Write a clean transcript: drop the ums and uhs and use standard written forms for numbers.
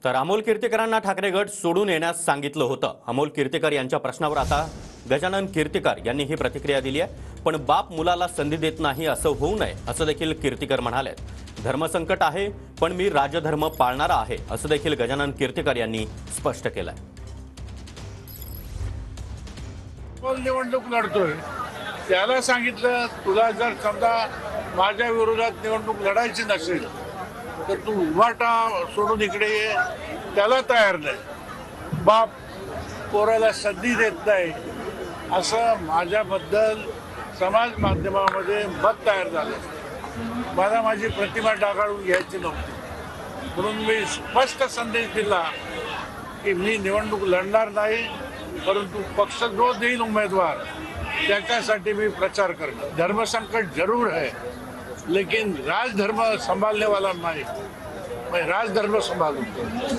तर अमोल कीर्तीकरांना ठाकरे गट सोडून येण्यास सांगितलं होतं। अमोल कीर्तीकर यांच्या प्रश्नावर आता गजानन कीर्तीकर यांनी ही प्रतिक्रिया दिली आहे। पण बाप मुलाला संधी देत नाही असं होऊ नये असं देखील कीर्तीकर म्हणालेत। धर्मसंकट आहे पण मी राजधर्म पाळणारा आहे असं देखील गजानन कीर्तीकर यांनी स्पष्ट केलंय। निवडणूक लढतोय त्याला सांगितलं तुला जर समजा माझ्या विरोधात निवडणूक लढायची नसेल तर तू उभाटा सोडून इकडे ये, त्याला तयार नाही। बाप पोराला संधी देत नाही असं माझ्याबद्दल समाज माध्यमामध्ये मत तयार झालं। मला माझी प्रतिमा डागाळून घ्यायची नव्हती म्हणून मी स्पष्ट संदेश दिला की मी निवडणूक लढणार नाही, परंतु पक्ष जो देईल उम्मीदवार त्याच्यासाठी मी प्रचार करणार। धर्मसंकट जरूर है लेकिन राजधर्म संभालने वाला नहीं, मैं राजधर्म संभालूंगा।